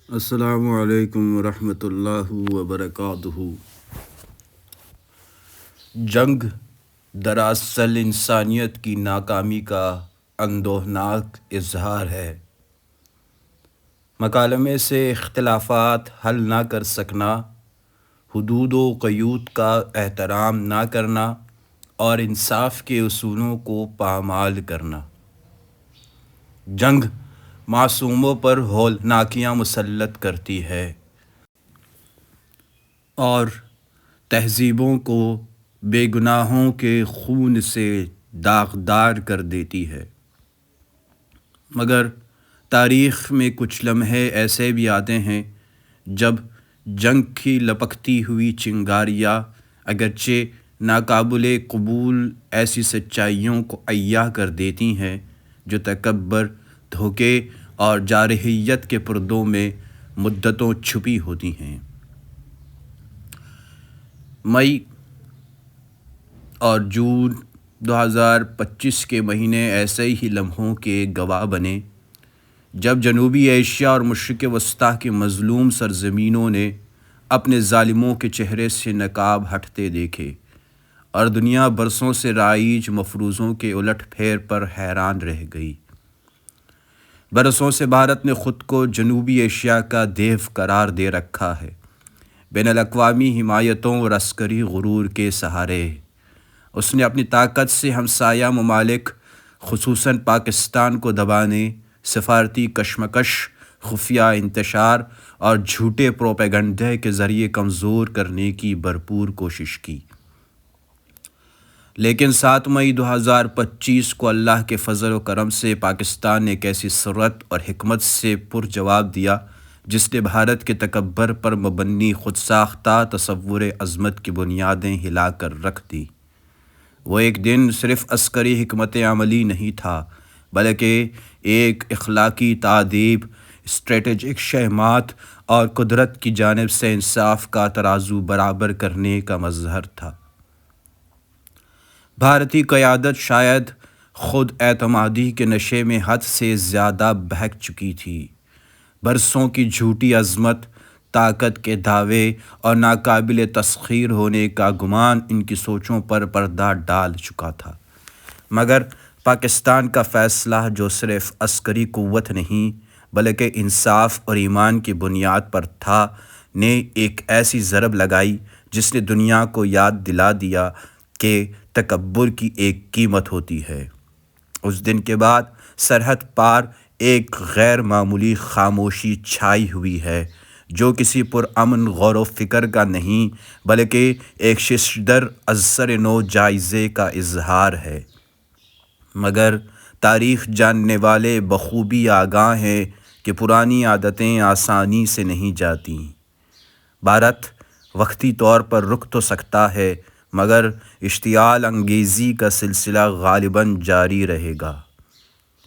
السلام علیکم ورحمۃ اللہ وبرکاتہ۔ جنگ دراصل انسانیت کی ناکامی کا اندوہناک اظہار ہے۔ مکالمے سے اختلافات حل نہ کر سکنا، حدود و قیود کا احترام نہ کرنا اور انصاف کے اصولوں کو پامال کرنا۔ جنگ معصوموں پر ہولناکیاں مسلط کرتی ہے اور تہذیبوں کو بے گناہوں کے خون سے داغدار کر دیتی ہے۔ مگر تاریخ میں کچھ لمحے ایسے بھی آتے ہیں جب جنگ کی لپکتی ہوئی چنگاریاں اگرچہ ناقابل قبول ایسی سچائیوں کو عیاں کر دیتی ہیں جو تکبر، دھوکے اور جارحیت کے پردوں میں مدتوں چھپی ہوتی ہیں۔ مئی اور جون 2025 کے مہینے ایسے ہی لمحوں کے گواہ بنے جب جنوبی ایشیا اور مشرق وسطیٰ کی مظلوم سرزمینوں نے اپنے ظالموں کے چہرے سے نقاب ہٹتے دیکھے اور دنیا برسوں سے رائج مفروضوں کے الٹ پھیر پر حیران رہ گئی۔ برسوں سے بھارت نے خود کو جنوبی ایشیا کا دیو قرار دے رکھا ہے، بین الاقوامی حمایتوں اور عسکری غرور کے سہارے۔ اس نے اپنی طاقت سے ہمسایہ ممالک خصوصاً پاکستان کو دبانے، سفارتی کشمکش، خفیہ انتشار اور جھوٹے پروپیگنڈے کے ذریعے کمزور کرنے کی بھرپور کوشش کی۔ لیکن 7 مئی 2025 کو اللہ کے فضل و کرم سے پاکستان نے ایک ایسی سرعت اور حکمت سے پرجواب دیا جس نے بھارت کے تکبر پر مبنی خود ساختہ تصور عظمت کی بنیادیں ہلا کر رکھ دی۔ وہ ایک دن صرف عسکری حکمت عملی نہیں تھا بلکہ ایک اخلاقی تادیب، اسٹریٹجک شہمات اور قدرت کی جانب سے انصاف کا ترازو برابر کرنے کا مظہر تھا۔ بھارتی قیادت شاید خود اعتمادی کے نشے میں حد سے زیادہ بہک چکی تھی۔ برسوں کی جھوٹی عظمت، طاقت کے دعوے اور ناقابل تسخیر ہونے کا گمان ان کی سوچوں پر پردہ ڈال چکا تھا۔ مگر پاکستان کا فیصلہ، جو صرف عسکری قوت نہیں بلکہ انصاف اور ایمان کی بنیاد پر تھا، نے ایک ایسی ضرب لگائی جس نے دنیا کو یاد دلا دیا کہ تکبر کی ایک قیمت ہوتی ہے۔ اس دن کے بعد سرحد پار ایک غیر معمولی خاموشی چھائی ہوئی ہے جو کسی پرامن غور و فکر کا نہیں بلکہ ایک ششدر از سر نو جائزے کا اظہار ہے۔ مگر تاریخ جاننے والے بخوبی آگاہ ہیں کہ پرانی عادتیں آسانی سے نہیں جاتیں۔ بھارت وقتی طور پر رک تو سکتا ہے مگر اشتعال انگیزی کا سلسلہ غالباً جاری رہے گا۔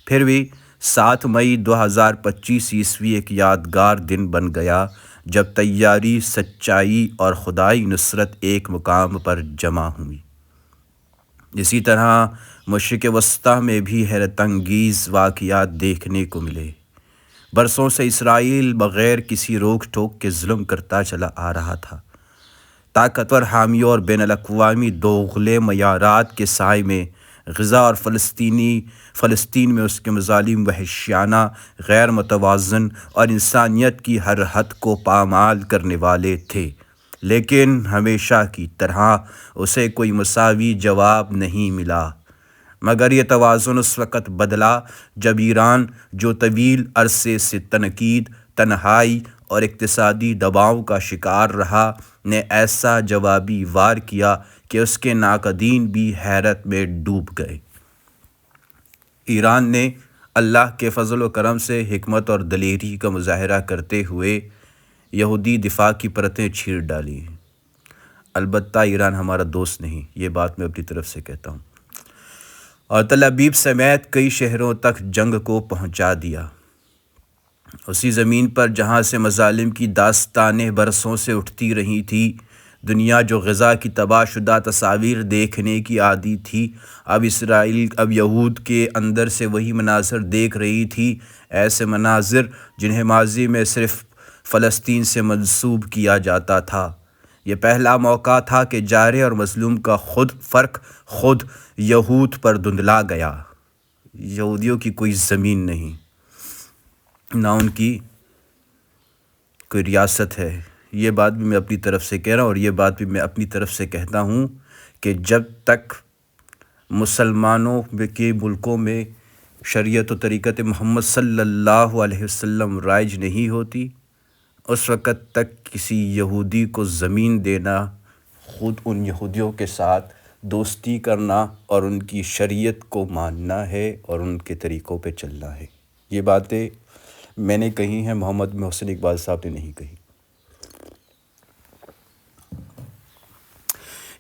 پھر بھی 7 مئی 2025 عیسوی ایک یادگار دن بن گیا جب تیاری، سچائی اور خدائی نصرت ایک مقام پر جمع ہوئی۔ اسی طرح مشرق وسطیٰ میں بھی حیرت انگیز واقعات دیکھنے کو ملے۔ برسوں سے اسرائیل بغیر کسی روک ٹوک کے ظلم کرتا چلا آ رہا تھا۔ طاقتور حامیوں اور بین الاقوامی دوغلے معیارات کے سائے میں غزہ اور فلسطین میں اس کے مظالم وحشیانہ، غیر متوازن اور انسانیت کی ہر حد کو پامال کرنے والے تھے، لیکن ہمیشہ کی طرح اسے کوئی مساوی جواب نہیں ملا۔ مگر یہ توازن اس وقت بدلا جب ایران، جو طویل عرصے سے تنقید، تنہائی اور اقتصادی دباؤ کا شکار رہا، نے ایسا جوابی وار کیا کہ اس کے ناقدین بھی حیرت میں ڈوب گئے۔ ایران نے اللہ کے فضل و کرم سے حکمت اور دلیری کا مظاہرہ کرتے ہوئے یہودی دفاع کی پرتیں چیر ڈالیں۔ البتہ ایران ہمارا دوست نہیں، یہ بات میں اپنی طرف سے کہتا ہوں، اور تل ابیب سمیت کئی شہروں تک جنگ کو پہنچا دیا۔ اسی زمین پر جہاں سے مظالم کی داستانیں برسوں سے اٹھتی رہی تھی، دنیا جو غزہ کی تباہ شدہ تصاویر دیکھنے کی عادی تھی، اب یہود کے اندر سے وہی مناظر دیکھ رہی تھی، ایسے مناظر جنہیں ماضی میں صرف فلسطین سے منسوب کیا جاتا تھا۔ یہ پہلا موقع تھا کہ جارح اور مظلوم کا فرق خود یہود پر دھندلا گیا۔ یہودیوں کی کوئی زمین نہیں، نہ ان کی کوئی ریاست ہے۔ یہ بات بھی میں اپنی طرف سے کہہ رہا ہوں، اور یہ بات بھی میں اپنی طرف سے کہتا ہوں کہ جب تک مسلمانوں کے ملکوں میں شریعت و طریقت محمد صلی اللہ علیہ وسلم رائج نہیں ہوتی، اس وقت تک کسی یہودی کو زمین دینا، خود ان یہودیوں کے ساتھ دوستی کرنا اور ان کی شریعت کو ماننا ہے اور ان کے طریقوں پہ چلنا ہے۔ یہ باتیں میں نے کہی ہیں، محمد محسن اقبال صاحب نے نہیں کہی۔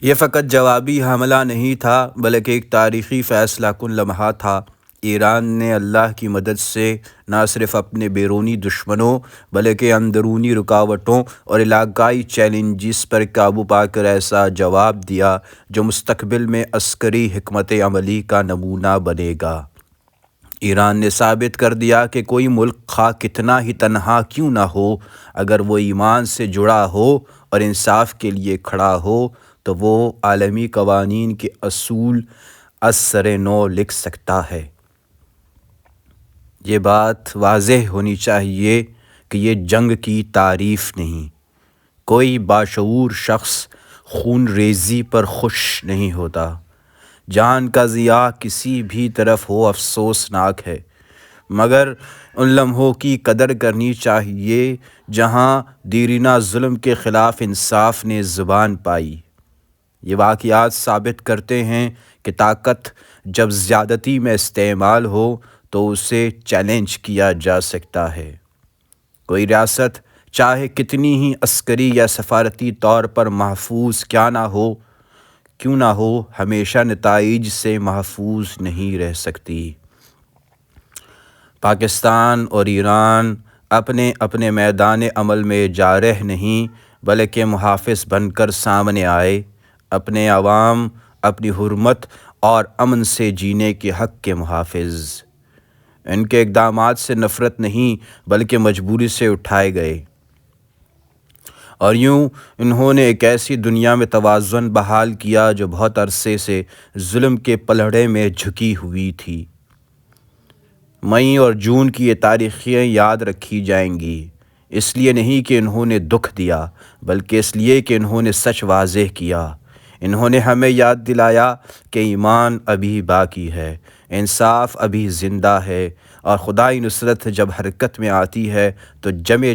یہ فقط جوابی حملہ نہیں تھا، بلکہ ایک تاریخی فیصلہ کن لمحہ تھا۔ ایران نے اللہ کی مدد سے نہ صرف اپنے بیرونی دشمنوں بلکہ اندرونی رکاوٹوں اور علاقائی چیلنجز پر قابو پا کر ایسا جواب دیا جو مستقبل میں عسکری حکمت عملی کا نمونہ بنے گا۔ ایران نے ثابت کر دیا کہ کوئی ملک خواہ کتنا ہی تنہا کیوں نہ ہو، اگر وہ ایمان سے جڑا ہو اور انصاف کے لیے کھڑا ہو تو وہ عالمی قوانین کے اصول از سر نو لکھ سکتا ہے۔ یہ بات واضح ہونی چاہیے کہ یہ جنگ کی تعریف نہیں۔ کوئی باشعور شخص خون ریزی پر خوش نہیں ہوتا۔ جان کا ضیاع کسی بھی طرف ہو افسوسناک ہے، مگر ان لمحوں کی قدر کرنی چاہیے جہاں دیرینہ ظلم کے خلاف انصاف نے زبان پائی۔ یہ واقعات ثابت کرتے ہیں کہ طاقت جب زیادتی میں استعمال ہو تو اسے چیلنج کیا جا سکتا ہے۔ کوئی ریاست چاہے کتنی ہی عسکری یا سفارتی طور پر محفوظ کیوں نہ ہو، ہمیشہ نتائج سے محفوظ نہیں رہ سکتی۔ پاکستان اور ایران اپنے اپنے میدان عمل میں جارح نہیں بلکہ محافظ بن کر سامنے آئے، اپنے عوام، اپنی حرمت اور امن سے جینے کے حق کے محافظ۔ ان کے اقدامات سے نفرت نہیں بلکہ مجبوری سے اٹھائے گئے، اور یوں انہوں نے ایک ایسی دنیا میں توازن بحال کیا جو بہت عرصے سے ظلم کے پلڑے میں جھکی ہوئی تھی۔ مئی اور جون کی یہ تاریخیں یاد رکھی جائیں گی، اس لیے نہیں کہ انہوں نے دکھ دیا بلکہ اس لیے کہ انہوں نے سچ واضح کیا۔ انہوں نے ہمیں یاد دلایا کہ ایمان ابھی باقی ہے، انصاف ابھی زندہ ہے، اور خدائی نصرت جب حرکت میں آتی ہے تو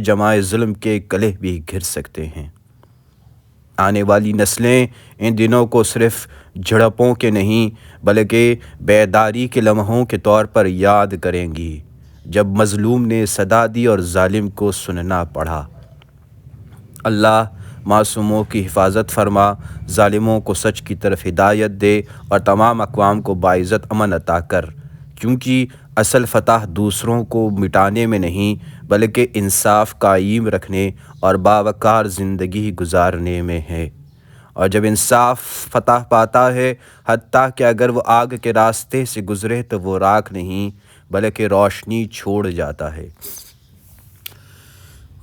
جمائے ظلم کے کلے بھی گر سکتے ہیں۔ آنے والی نسلیں ان دنوں کو صرف جھڑپوں کے نہیں بلکہ بیداری کے لمحوں کے طور پر یاد کریں گی، جب مظلوم نے صدا دی اور ظالم کو سننا پڑا۔ اللہ معصوموں کی حفاظت فرما، ظالموں کو سچ کی طرف ہدایت دے اور تمام اقوام کو باعزت امن عطا کر، کیونکہ اصل فتح دوسروں کو مٹانے میں نہیں بلکہ انصاف قائم رکھنے اور باوقار زندگی گزارنے میں ہے۔ اور جب انصاف فتح پاتا ہے، حتیٰ کہ اگر وہ آگ کے راستے سے گزرے تو وہ راکھ نہیں بلکہ روشنی چھوڑ جاتا ہے۔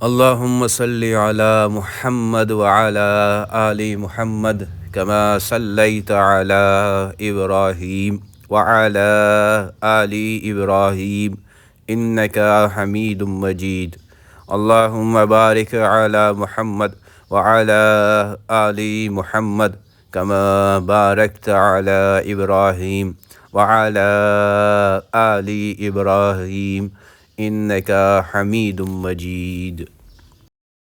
اللہم صلی علی محمد وعلی آل محمد کما صلیت علی ابراہیم وعلی آل ابراہیم انکا حمید مجید۔ اللہم بارک علی محمد وعلی آل محمد کما بارکت علی ابراہیم وعلی آل ابراہیم انکا حمید مجید۔